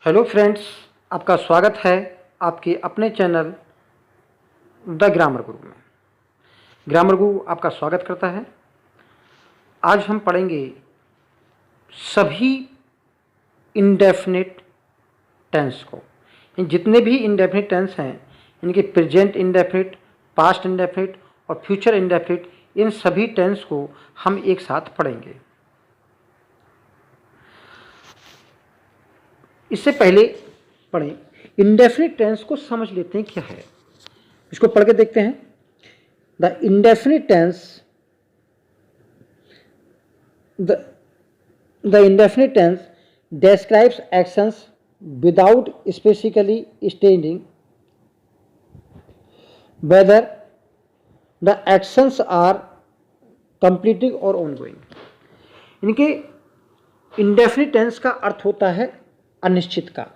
Hello friends, आपका स्वागत है आपके अपने चैनल द ग्रामर गुरु में। ग्रामर गुरु आपका स्वागत करता है। आज हम पढ़ेंगे सभी इंडेफिनिट टेंस को। जितने भी इंडेफिनिट टेंस हैं, इनके प्रेजेंट इंडेफिनिट, पास्ट इंडेफिनिट और फ्यूचर इंडेफिनिट, इन सभी टेंस को हम एक साथ पढ़ेंगे। इससे पहले पढ़ें, इंडेफिनिट टेंस को समझ लेते हैं क्या है। इसको पढ़ के देखते हैं। The indefinite tense the indefinite tense describes actions without specifically stating whether the actions are completing or ongoing। इनके इंडेफिनिट टेंस का अर्थ होता है अनिश्चित काल।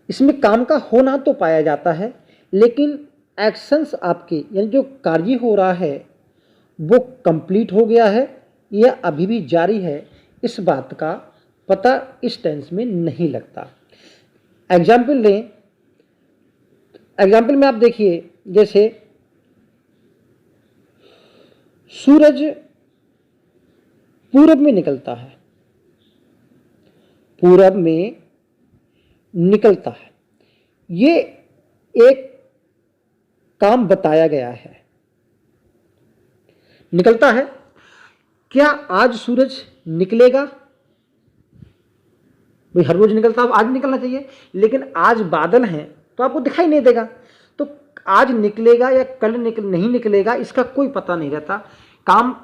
इसमें काम का होना तो पाया जाता है, लेकिन एक्शंस आपके यानी जो कार्य हो रहा है वो कंप्लीट हो गया है या अभी भी जारी है, इस बात का पता इस टेंस में नहीं लगता। एग्जाम्पल लें। एग्जाम्पल में आप देखिए, जैसे सूरज पूरब में निकलता है, पूरब में निकलता है, ये एक काम बताया गया है। निकलता है, क्या आज सूरज निकलेगा? भाई हर रोज निकलता है, आज निकलना चाहिए, लेकिन आज बादल हैं तो आपको दिखाई नहीं देगा। तो आज निकलेगा या कल नहीं निकलेगा, इसका कोई पता नहीं रहता। काम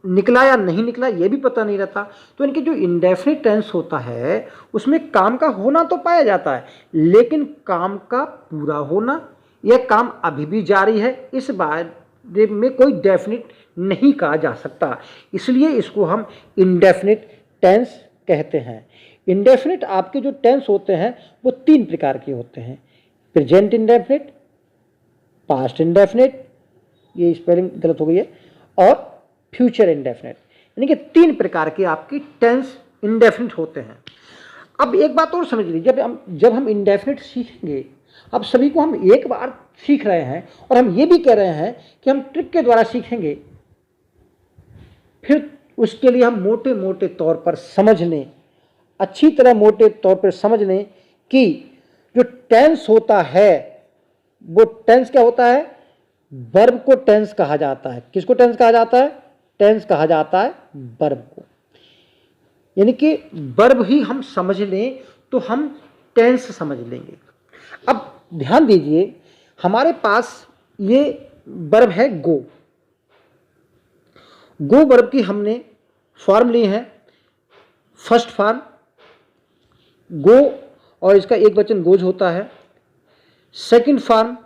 निकला या नहीं निकला ये भी पता नहीं रहता। तो इनके जो इंडेफिनिट टेंस होता है उसमें काम का होना तो पाया जाता है, लेकिन काम का पूरा होना या काम अभी भी जारी है, इस बारे में कोई डेफिनिट नहीं कहा जा सकता। इसलिए इसको हम इंडेफिनिट टेंस कहते हैं। इंडेफिनिट आपके जो टेंस होते हैं वो तीन प्रकार के होते हैं: प्रेजेंट इंडेफिनिट, पास्ट इंडेफिनिट, ये स्पेलिंग गलत हो गई है, और फ्यूचर इंडेफिनिट। यानी कि तीन प्रकार के आपकी टेंस इंडेफिनिट होते हैं। अब एक बात और समझ लीजिए, जब हम इंडेफिनिट सीखेंगे, अब सभी को हम एक बार सीख रहे हैं और हम ये भी कह रहे हैं कि हम ट्रिक के द्वारा सीखेंगे, फिर उसके लिए हम मोटे मोटे तौर पर समझ लें, अच्छी तरह मोटे तौर पर समझ लें कि जो टेंस होता है वो टेंस क्या होता है? वर्ब को टेंस कहा जाता है। किसको टेंस कहा जाता है? टेंस कहा जाता है वर्ब को। यानी कि वर्ब ही हम समझ लें तो हम टेंस समझ लेंगे। अब ध्यान दीजिए, हमारे पास ये वर्ब है गो। गो वर्ब की हमने फॉर्म ली है, फर्स्ट फॉर्म गो और इसका एक वचन गोज होता है, सेकंड फॉर्म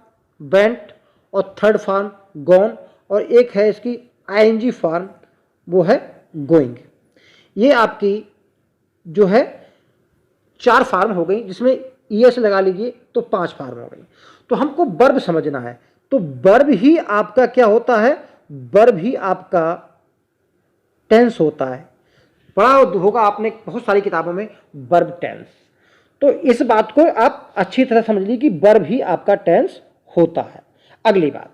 वेंट और थर्ड फॉर्म गॉन, और एक है इसकी आईएनजी फॉर्म, वो है गोइंग। ये आपकी जो है चार फॉर्म हो गई, जिसमें ईएस लगा लीजिए तो पांच फॉर्म हो गई। तो हमको वर्ब समझना है, तो वर्ब ही आपका क्या होता है? वर्ब ही आपका टेंस होता है। पढ़ा होगा आपने बहुत सारी किताबों में वर्ब टेंस। तो इस बात को आप अच्छी तरह समझ लीजिए कि वर्ब ही आपका टेंस होता है। अगली बात,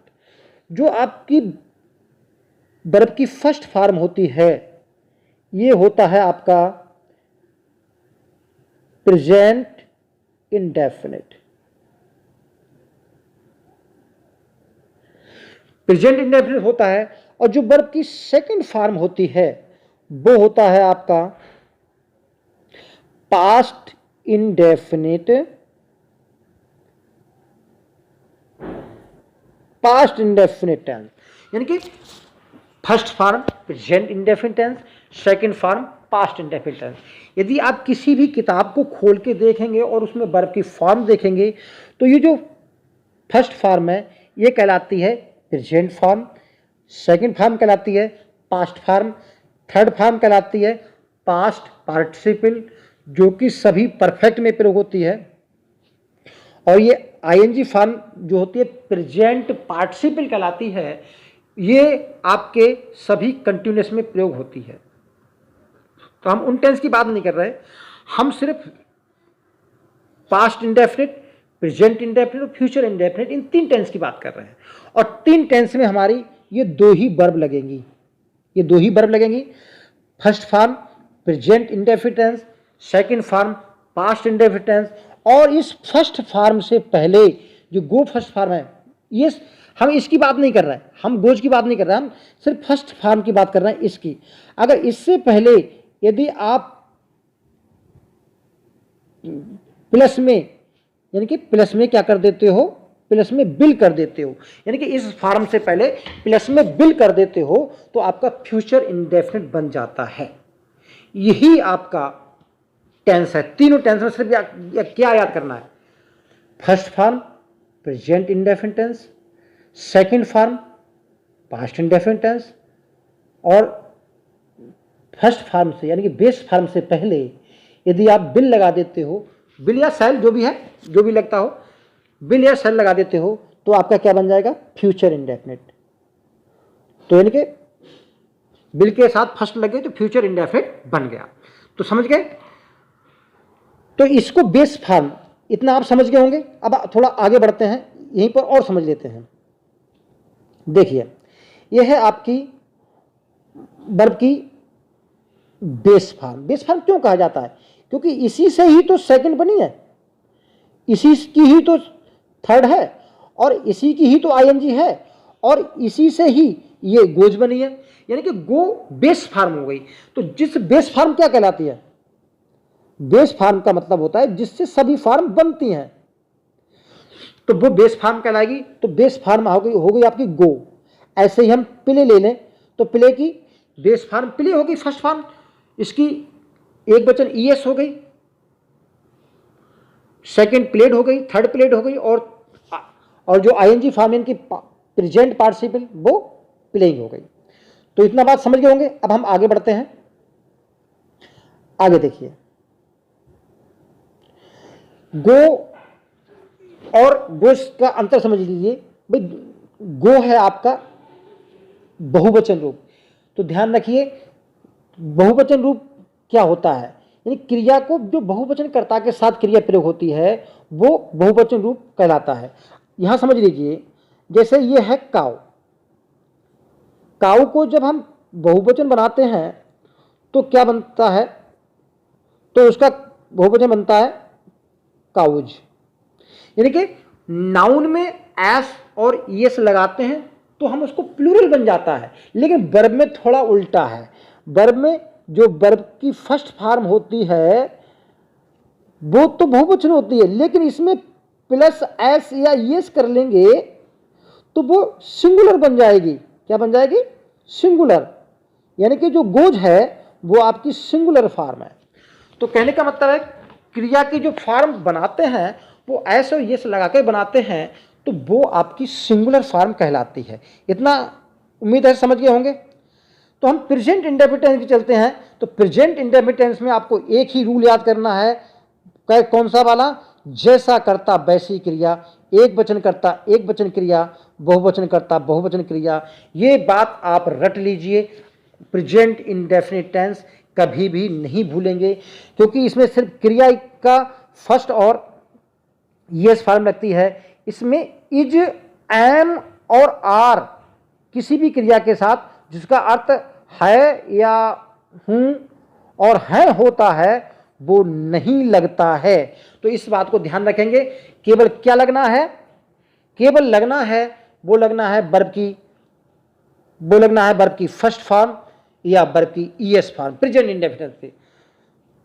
जो आपकी वर्ब की फर्स्ट फॉर्म होती है, ये होता है आपका प्रेजेंट इंडेफिनिट। प्रेजेंट इंडेफिनिट होता है। और जो वर्ब की सेकंड फॉर्म होती है वो होता है आपका past indefinite. Past indefinite tense, यानी कि first form present indefinite tense, second form past indefinite tense. यदि आप किसी भी किताब को खोल के देखेंगे और उसमें वर्ब की फॉर्म देखेंगे, तो ये जो फर्स्ट फॉर्म है ये कहलाती है प्रेजेंट फॉर्म, सेकंड फॉर्म कहलाती है पास्ट फॉर्म, थर्ड फॉर्म कहलाती है पास्ट पार्टिसिपल, जो कि सभी परफेक्ट में प्रयोग होती है, और ये आईएनजी फॉर्म जो होती है प्रेजेंट पार्टिसिपल कहलाती है। ये आपके सभी कंटिन्यूअस में प्रयोग होती है। तो हम उन टेंस की बात नहीं कर रहे, हम सिर्फ पास्ट इंडेफिनिट, प्रेजेंट इंडेफिनिट और फ्यूचर इंडेफिनिट, इन 3 टेंस की बात कर रहे हैं। और 3 टेंस में हमारी ये 2 ही वर्ब लगेंगी, ये 2 ही वर्ब लगेंगी। First form present indefinite tense, second form past indefinite tense. और इस फर्स्ट फॉर्म से पहले जो गो फर्स्ट फॉर्म है, ये हम इसकी बात नहीं कर रहे हैं, हम गोज की बात नहीं कर रहे हैं, हम सिर्फ फर्स्ट फॉर्म की बात कर रहे हैं इसकी। अगर इससे पहले यदि आप प्लस में, यानी कि प्लस में क्या कर देते हो, प्लस में बिल कर देते हो, यानी कि इस फॉर्म से पहले प्लस में बिल कर देते हो, तो आपका फ्यूचर इंडेफिनिट बन जाता है। यही आपका टेंस है। तीनों टेंस में सिर्फ क्या याद करना है, first form present indefinite tense, second form past indefinite tense, और फर्स्ट फॉर्म से यानी कि बेस फॉर्म से पहले यदि आप बिल लगा देते हो, बिल या सेल जो भी है, जो भी लगता हो, बिल या सेल लगा देते हो, तो आपका क्या बन जाएगा, फ्यूचर इंडेफिनिट। तो यानी कि बिल के साथ फर्स्ट लगे तो फ्यूचर इंडेफिनिट बन गया। तो समझ गए। तो इसको बेस फॉर्म, इतना आप समझ गए होंगे। अब थोड़ा आगे बढ़ते हैं, यहीं पर और समझ लेते हैं। देखिए, यह है आपकी वर्ब की बेस फॉर्म। बेस फॉर्म क्यों कहा जाता है, क्योंकि इसी से ही तो सेकंड बनी है, इसी की ही तो थर्ड है, और इसी की ही तो आईएनजी है, और इसी से ही ये गोज बनी है, यानी कि गो बेस फॉर्म हो गई। तो जिस बेस फॉर्म क्या कहलाती है, बेस फॉर्म का मतलब होता है जिससे सभी फॉर्म बनती हैं, तो वो बेस फॉर्म कहलाएगी। तो बेस फॉर्म हो गई आपकी गो। ऐसे ही हम प्ले ले लें, तो प्ले की बेस फॉर्म प्ले होगी, फर्स्ट फॉर्म, इसकी एक वचन ईएस हो गई, सेकंड प्लेड हो गई, थर्ड प्लेड हो गई, और जो आईएनजी फॉर्म इनकी प्रेजेंट पार्टिसिपल वो प्लेइंग हो गई। तो इतना बात समझ गए होंगे। अब हम आगे बढ़ते हैं। आगे देखिए, गो और गोस का अंतर समझ लीजिए। भाई गो है आपका बहुवचन रूप, तो ध्यान रखिए बहुवचन रूप क्या होता है, यानी क्रिया को जो बहुवचन कर्ता के साथ क्रिया प्रयोग होती है वो बहुवचन रूप कहलाता है। यहां समझ लीजिए, जैसे ये है काऊ, काऊ को जब हम बहुवचन बनाते हैं तो क्या बनता है, तो उसका बहुवचन बनता है काउज। यानी कि नाउन में एस और एस लगाते हैं तो हम उसको प्लूरल बन जाता है, लेकिन वर्ब में थोड़ा उल्टा है। वर्ब में जो वर्ब की फर्स्ट फॉर्म होती है वो तो बहुवचन होती है, लेकिन इसमें प्लस एस या एस कर लेंगे तो वो सिंगुलर बन जाएगी। क्या बन जाएगी, सिंगुलर। यानी कि जो गोज है वो आपकी सिंगुलर फॉर्म है। तो कहने का मतलब है क्रिया की जो फॉर्म बनाते हैं वो एस और एस लगा के बनाते हैं, तो वो आपकी सिंगुलर फॉर्म कहलाती है। इतना उम्मीद है समझ गए होंगे। तो हम प्रेजेंट इंडेफिनिट टेंस की चलते हैं। तो प्रेजेंट इंडेफिनिट टेंस में आपको एक ही रूल याद करना है, कौन सा वाला, जैसा करता वैसी क्रिया, एक वचन करता एक वचन क्रिया, बहुवचन करता बहुवचन क्रिया। ये बात आप रट लीजिए। प्रेजेंट इंडेफिनिट टेंस कभी भी नहीं भूलेंगे, क्योंकि इसमें सिर्फ क्रिया का फर्स्ट और यस फॉर्म लगती है। इसमें इज, एम और आर किसी भी क्रिया के साथ जिसका अर्थ है या हूं और है होता है वो नहीं लगता है। तो इस बात को ध्यान रखेंगे। केवल क्या लगना है, केवल लगना है वो लगना है वर्ब की, वो लगना है वर्ब की फर्स्ट फॉर्म या वर्ब की ईएस फॉर्म प्रेजेंट इंडेफिनिट पे।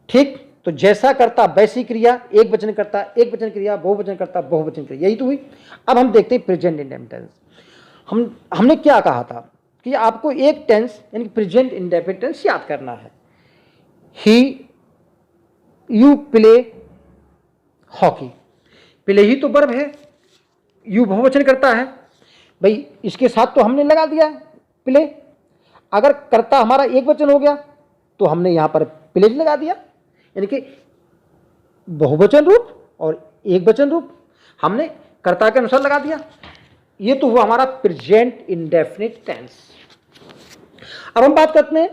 ठीक। तो जैसा करता वैसी क्रिया, एक वचन करता एक वचन क्रिया, बहुवचन करता बहुवचन क्रिया, यही तो हुई। अब हम देखते हैं प्रेजेंट इंडेफिनिट टेंस। हमने क्या कहा था कि आपको एक टेंस यानी प्रेजेंट इंडेफिनिट टेंस याद करना है। ही यू प्ले हॉकी, प्ले ही तो वर्ब है, यू बहुवचन करता है। भाई इसके साथ तो हमने लगा दिया प्ले। अगर करता हमारा एक वचन हो गया तो हमने यहां पर प्ले लगा दिया, यानी कि बहुवचन रूप और एक वचन रूप हमने कर्ता के अनुसार लगा दिया। ये तो हुआ हमारा प्रेजेंट इंडेफिनिट टेंस। अब हम बात करते हैं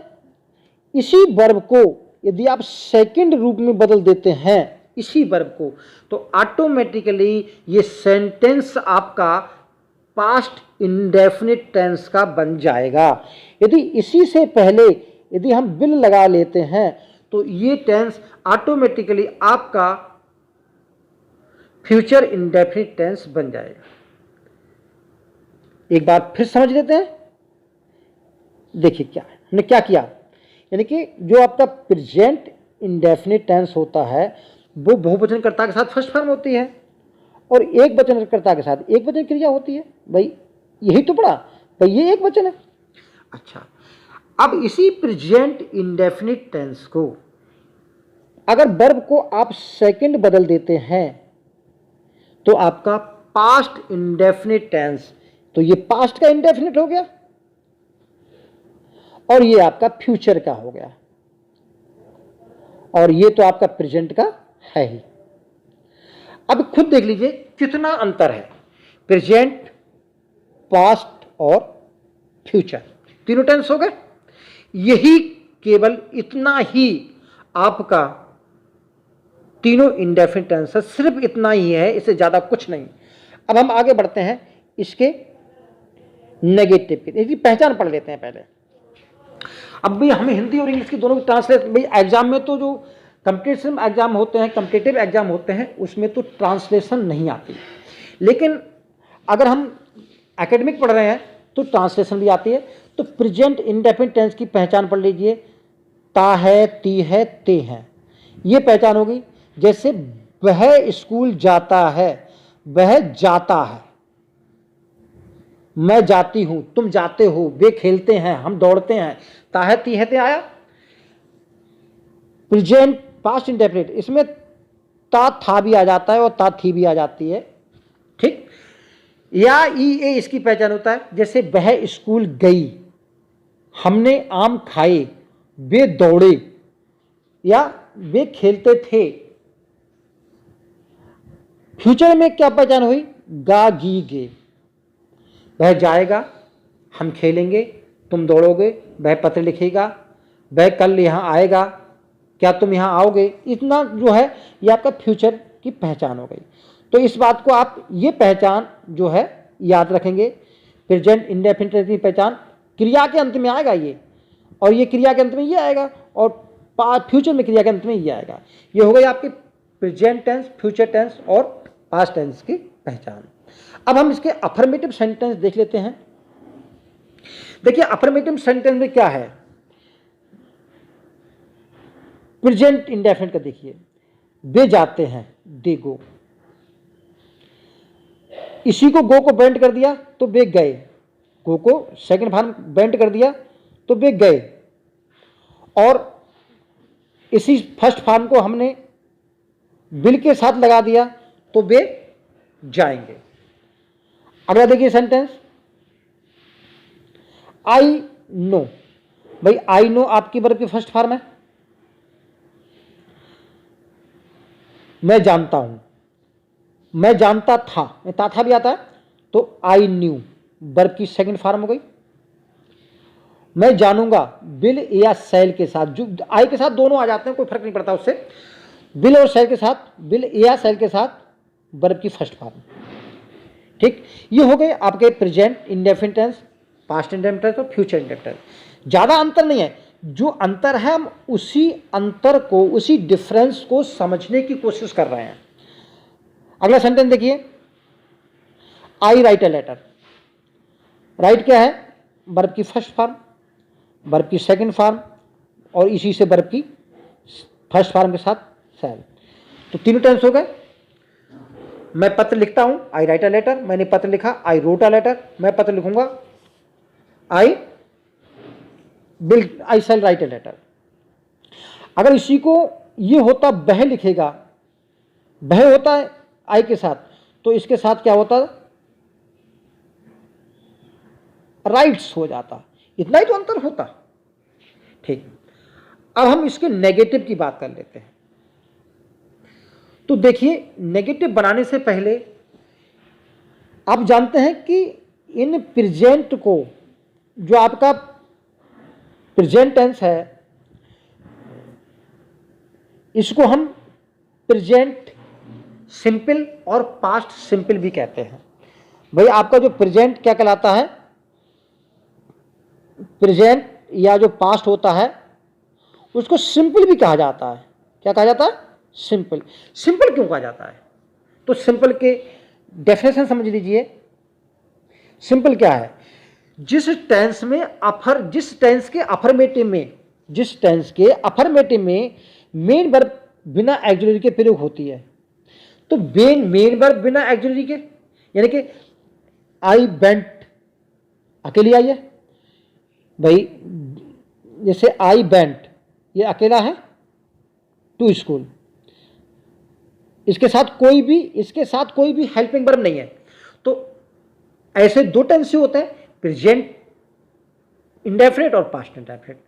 इसी वर्ब को यदि आप सेकंड रूप में बदल देते हैं इसी वर्ब को, तो ऑटोमेटिकली ये सेंटेंस आपका पास्ट इंडेफिनिट टेंस का बन जाएगा। यदि इसी से पहले यदि हम विल लगा लेते हैं तो ये टेंस ऑटोमेटिकली आपका फ्यूचर इंडेफिनिट टेंस बन जाएगा। एक बार फिर समझ लेते हैं। देखिए क्या है, हमने क्या किया, यानी कि जो आपका प्रेजेंट इंडेफिनिट टेंस होता है वो बहुवचनकर्ता के साथ फर्स्ट फॉर्म होती है और एक वचनकर्ता के साथ एक वचन क्रिया होती है। भाई यही तो पढ़ा भाई, ये एक वचन है। अच्छा, अब इसी प्रेजेंट इंडेफिनिट टेंस को अगर वर्ब को आप सेकंड बदल देते हैं तो आपका पास्ट इंडेफिनिट टेंस, तो ये पास्ट का इंडेफिनिट हो गया और ये आपका फ्यूचर का हो गया और ये तो आपका प्रेजेंट का है ही। अब खुद देख लीजिए कितना अंतर है प्रेजेंट, पास्ट और फ्यूचर, तीनों टेंस हो गए। यही केवल इतना ही आपका तीनों इंडेफिनिट टेंस है, सिर्फ इतना ही है, इससे ज्यादा कुछ नहीं। अब हम आगे बढ़ते हैं इसके नेगेटिव की, इसकी पहचान पढ़ लेते हैं पहले। अब भी हमें हिंदी और इंग्लिश की दोनों की ट्रांसलेट, भाई एग्जाम में तो जो कॉम्पिटिटिव एग्जाम होते हैं उसमें तो ट्रांसलेशन नहीं आती, लेकिन अगर हम एकेडमिक पढ़ रहे हैं तो ट्रांसलेशन भी आती है। तो प्रेजेंट इंडेफिनिट टेंस की पहचान पढ़ लीजिए, ता है, ती है, ते हैं, ये पहचान होगी। जैसे वह स्कूल जाता है, वह जाता है, मैं जाती हूं, तुम जाते हो, वे खेलते हैं, हम दौड़ते हैं, ता है, ती है, ते आया। प्रेजेंट पास्ट इंडेफिनिट, इसमें ता था भी आ जाता है और ता थी भी आ जाती है, ठीक। या ई ए इसकी पहचान होता है, जैसे वह स्कूल गई, हमने आम खाए, वे दौड़े या वे खेलते थे। फ्यूचर में क्या पहचान हुई, गा गी गे, वह जाएगा, हम खेलेंगे, तुम दौड़ोगे, वह पत्र लिखेगा, वह कल यहाँ आएगा, क्या तुम यहाँ आओगे। इतना जो है ये आपका फ्यूचर की पहचान हो गई। तो इस बात को आप ये पहचान जो है याद रखेंगे, प्रेजेंट इंडेफिनिट की पहचान क्रिया के अंत में आएगा ये, और ये क्रिया के अंत में ये आएगा, और फ्यूचर में क्रिया के अंत में ये आएगा। ये हो गई आपकी प्रेजेंट टेंस, फ्यूचर टेंस और पास्ट टेंस की पहचान। अब हम इसके अफर्मेटिव सेंटेंस देख लेते हैं। देखिए अफर्मेटिव सेंटेंस में क्या है, प्रेजेंट इंडेफिनिट का देखिए, वे जाते हैं, दे गो, इसी को गो को बेंड कर दिया तो वे गए, गो को सेकंड फॉर्म बेंड कर दिया तो वे गए, और इसी फर्स्ट फॉर्म को हमने विल के साथ लगा दिया तो वे जाएंगे। अगला देखिए सेंटेंस, आई नो, भाई आई नो आपकी वर्ब की फर्स्ट फॉर्म है, मैं जानता हूं, मैं जानता था, मैं था भी आता है तो आई न्यू वर्ब की सेकंड फॉर्म हो गई। मैं जानूंगा, विल या सेल के साथ, जो आई के साथ दोनों आ जाते हैं, कोई फर्क नहीं पड़ता उससे, विल और सेल के साथ, विल या सेल के साथ वर्ब की फर्स्ट फॉर्म, ठीक। ये हो गए आपके present indefinite tense, past indefinite tense और फ्यूचर इंडेफिनिट टेंस। ज्यादा अंतर नहीं है, जो अंतर है हम उसी अंतर को, उसी डिफरेंस को समझने की कोशिश कर रहे हैं। अगला सेंटेंस देखिए, आई राइट ए लेटर, राइट क्या है, वर्ब की फर्स्ट फॉर्म, वर्ब की सेकंड फॉर्म और इसी से वर्ब की फर्स्ट फॉर्म के साथ सेल, तो तीनों टेंस हो गए। मैं पत्र लिखता हूं, आई राइट अ लेटर, मैंने पत्र लिखा, आई रोट अ लेटर, मैं पत्र लिखूंगा, आई शैल राइट ए लेटर। अगर इसी को ये होता वह लिखेगा, वह होता है आई के साथ, तो इसके साथ क्या होता, राइट्स हो जाता, इतना ही तो अंतर होता, ठीक। अब हम इसके नेगेटिव की बात कर लेते हैं। तो देखिए नेगेटिव बनाने से पहले आप जानते हैं कि इन प्रेजेंट को, जो आपका प्रेजेंट टेंस है, इसको हम प्रेजेंट सिंपल और पास्ट सिंपल भी कहते हैं। भाई आपका जो प्रेजेंट क्या कहलाता है, प्रेजेंट या जो पास्ट होता है उसको सिंपल भी कहा जाता है। क्या कहा जाता है? सिंपल। सिंपल क्यों कहा जाता है? तो सिंपल के डेफिनेशन समझ लीजिए। सिंपल क्या है? जिस टेंस के अफर्मेटिव में मेन वर्ब बिना एक्सिलरी के प्रयोग होती है। तो मेन वर्ब बिना एक्सिलरी के, यानी कि आई वेंट अकेली आई है भाई, जैसे आई वेंट ये अकेला है टू स्कूल, इसके साथ कोई भी हेल्पिंग वर्ब नहीं है। तो ऐसे दो टेंस होते हैं, प्रेजेंट इंडेफिनिट और पास्ट इंडेफिनिट।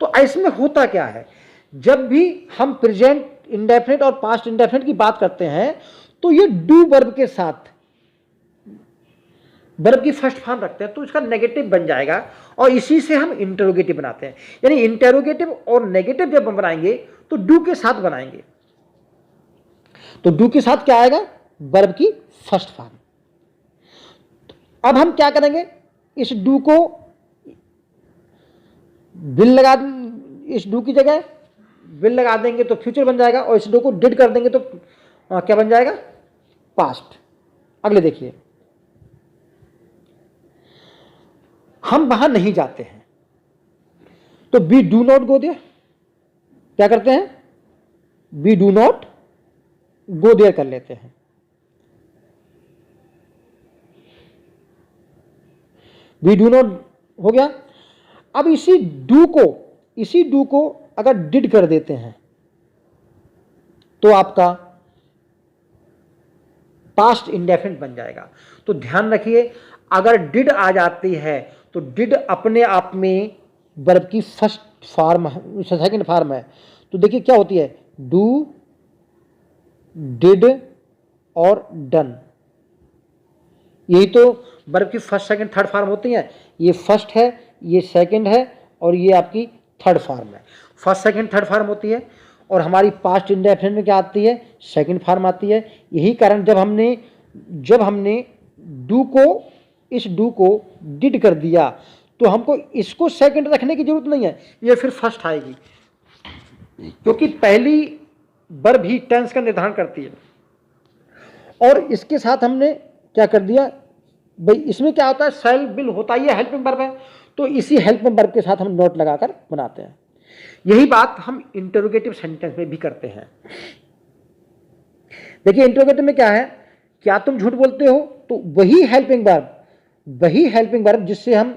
तो इसमें होता क्या है, जब भी हम प्रेजेंट इंडेफिनिट और पास्ट इंडेफिनिट की बात करते हैं तो ये डू वर्ब के साथ वर्ब की फर्स्ट फॉर्म रखते हैं, तो इसका नेगेटिव बन जाएगा और इसी से हम इंटरोगेटिव बनाते हैं। यानी इंटरोगेटिव और नेगेटिव जब हम बनाएंगे तो डू के साथ बनाएंगे। तो डू के साथ क्या आएगा? वर्ब की फर्स्ट फॉर्म। अब हम क्या करेंगे, इस डू को इस डू की जगह विल लगा देंगे तो फ्यूचर बन जाएगा, और इस डू को डिड कर देंगे तो क्या बन जाएगा? पास्ट। अगले देखिए, हम वहां नहीं जाते हैं तो we do not go there. क्या करते हैं? We do not go there कर लेते हैं। वी डू नॉट हो गया। अब इसी डू को अगर डिड कर देते हैं तो आपका पास्ट इंडेफिनिट बन जाएगा। तो ध्यान रखिए, अगर डिड आ जाती है तो डिड अपने आप में वर्ब की सेकंड फॉर्म है। तो देखिए क्या होती है, डू, डिड और डन, यही तो वर्ब की फर्स्ट सेकंड थर्ड फॉर्म होती है। ये फर्स्ट है, ये सेकंड है और ये आपकी थर्ड फॉर्म है। फर्स्ट सेकंड थर्ड फॉर्म होती है और हमारी पास्ट इंडेफिनिट में क्या आती है? सेकंड फॉर्म आती है। यही कारण जब हमने इस डू को डिड कर दिया तो हमको इसको सेकंड रखने की जरूरत नहीं है, ये फिर फर्स्ट आएगी, क्योंकि पहली वर्ब ही टेंस का निर्धारण करती है। और इसके साथ हमने क्या कर दिया भाई, इसमें क्या होता है, शैल विल होता ही है, हेल्पिंग वर्ब है, तो इसी हेल्पिंग वर्ब के साथ हम नोट लगाकर बनाते हैं। यही बात हम इंटरोगेटिव सेंटेंस में भी करते हैं। देखिए इंटरोगेटिव में क्या है, क्या तुम झूठ बोलते हो, तो वही हेल्पिंग वर्ब जिससे हम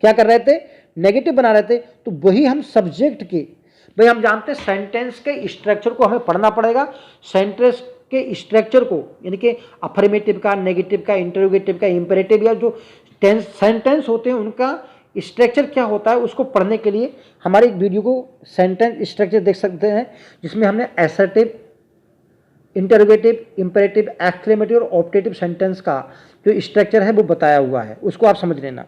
क्या कर रहे थे, नेगेटिव बना रहे थे, तो वही हम सब्जेक्ट के, भाई हम जानते हैं सेंटेंस के स्ट्रक्चर को हमें पढ़ना पड़ेगा। सेंटेंस के स्ट्रक्चर को, यानी कि अफर्मेटिव का, नेगेटिव का, इंटरोगेटिव का, इंपेरेटिव या जो सेंटेंस होते हैं उनका स्ट्रक्चर क्या होता है, उसको पढ़ने के लिए हमारे एक वीडियो को सेंटेंस स्ट्रक्चर देख सकते हैं, जिसमें हमने असर्टिव, इंटरोगेटिव, इंपेरेटिव, एक्सक्लेमेटिव और ऑप्टेटिव सेंटेंस का जो स्ट्रक्चर है वो बताया हुआ है, उसको आप समझ लेना।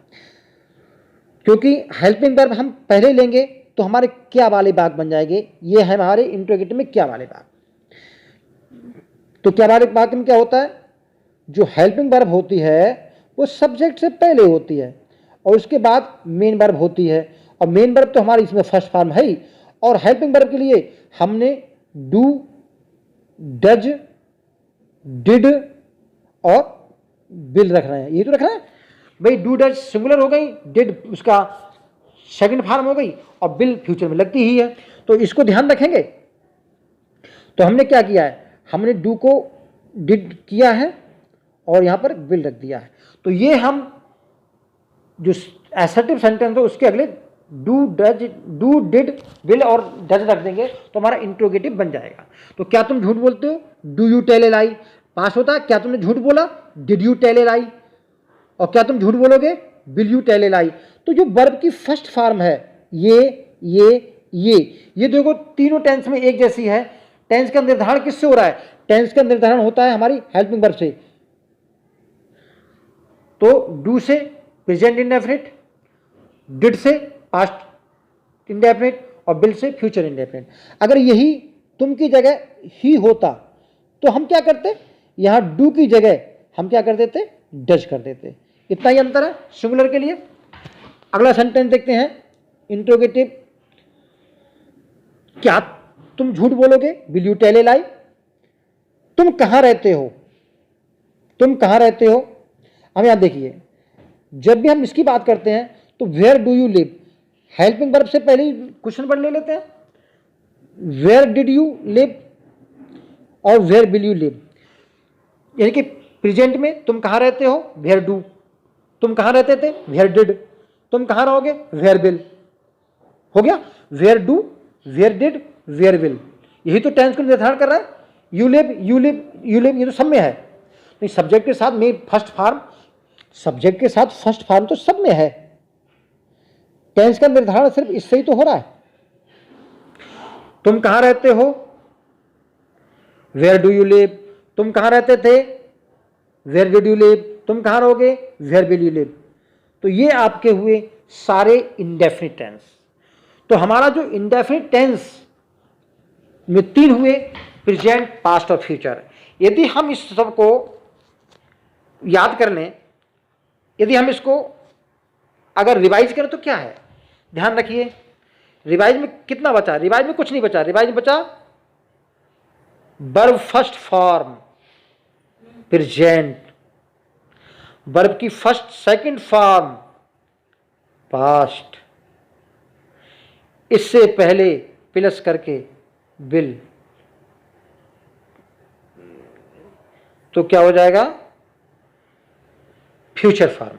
क्योंकि हेल्पिंग वर्ब हम पहले लेंगे तो हमारे क्या वाले भाग बन जाएंगे, ये है हमारे इंटरोगेटिव में क्या वाले भाग। तो क्या वाले भाग में क्या होता है, जो हेल्पिंग वर्ब होती है वो सब्जेक्ट से पहले होती है और उसके बाद मेन वर्ब होती है, और मेन वर्ब तो हमारी इसमें फर्स्ट फॉर्म है ही। और हेल्पिंग वर्ब के लिए हमने डू, डज, डिड और विल रखना है, ये तो रखना है भाई। डू डज सिंगुलर हो गई, डिड उसका सेकंड फॉर्म हो गई और विल फ्यूचर में लगती ही है, तो इसको ध्यान रखेंगे। तो हमने क्या किया है, हमने डू को डिड किया है और यहां पर विल रख दिया है। तो ये हम जो असर्टिव सेंटेंस है उसके अगले do, does, do, did, will और डज रख देंगे तो हमारा इंट्रोगेटिव बन जाएगा। तो क्या तुम झूठ बोलते हो, डू यू टेल ए लाई, पास होता है क्या तुमने झूठ बोला, डिड यू टेल ए लाई, और क्या तुम झूठ बोलोगे, विल यू टेल ए लाई। तो जो वर्ब की फर्स्ट फॉर्म है ये देखो तीनों टेंस में एक जैसी है। टेंस का निर्धारण किससे हो रहा है, टेंस का निर्धारण होता है हमारी हेल्पिंग वर्ब से। तो डू से प्रेजेंट इंडेफिनिट, डिड से पास्ट इंडेफिनिट और विल से फ्यूचर इंडेफिनिट। अगर यही तुम की जगह ही होता तो हम क्या करते, यहाँ डू की जगह हम क्या कर देते, डज कर देते। इतना ही अंतर है सिंगुलर के लिए। अगला सेंटेंस देखते हैं, इंट्रोगेटिव। क्या तुम झूठ बोलोगे, विल यू टेल ए लाई। तुम कहाँ रहते हो, तुम कहाँ रहते हो। हम यहाँ देखिए, जब भी हम इसकी बात करते हैं तो where do you live, helping verb से पहले ही क्वेश्चन वर्ड ले लेते हैं। वेयर डिड यू लिव और वेयर विल यू लिव, यानी कि प्रेजेंट में तुम कहाँ रहते हो, वेयर डू। तुम कहाँ रहते थे, वेयर डिड। तुम कहाँ रहोगे, वेयर विल। हो गया, where do, where did, where will, यही तो टेंस को निर्धारण कर रहा है। You live, you live, you live, ये तो सब में है। नहीं, सब्जेक्ट के साथ में फर्स्ट फॉर्म, सब्जेक्ट के साथ फर्स्ट फॉर्म तो सब में है। टेंस का निर्धारण सिर्फ इससे ही तो हो रहा है। तुम कहाँ रहते हो, वेयर डू यू लिव। तुम कहाँ रहते थे, वेयर डिड यू लिव। तुम कहाँ रहोगे, वेयर विल यू लिव। तो ये आपके हुए सारे इंडेफिनिट टेंस। तो हमारा जो इंडेफिनिट टेंस में 3 हुए, प्रेजेंट, पास्ट और फ्यूचर। यदि हम इस सब को याद कर लें, यदि हम इसको अगर रिवाइज करें तो क्या है, ध्यान रखिए। रिवाइज में कितना बचा, रिवाइज में कुछ नहीं बचा। रिवाइज में बचा verb first form present, verb की फर्स्ट सेकंड फॉर्म पास्ट, इससे पहले प्लस करके विल, तो क्या हो जाएगा, फ्यूचर फॉर्म।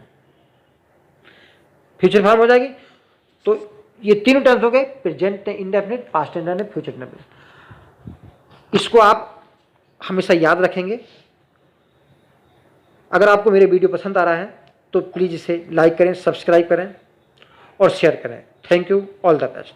फ्यूचर फॉर्म हो जाएगी। तो ये तीनों टेंस हो गए, present indefinite, past indefinite, future indefinite. इसको आप हमेशा याद रखेंगे। अगर आपको मेरे वीडियो पसंद आ रहा है तो प्लीज़ इसे लाइक करें, सब्सक्राइब करें और शेयर करें। Thank you, all the best.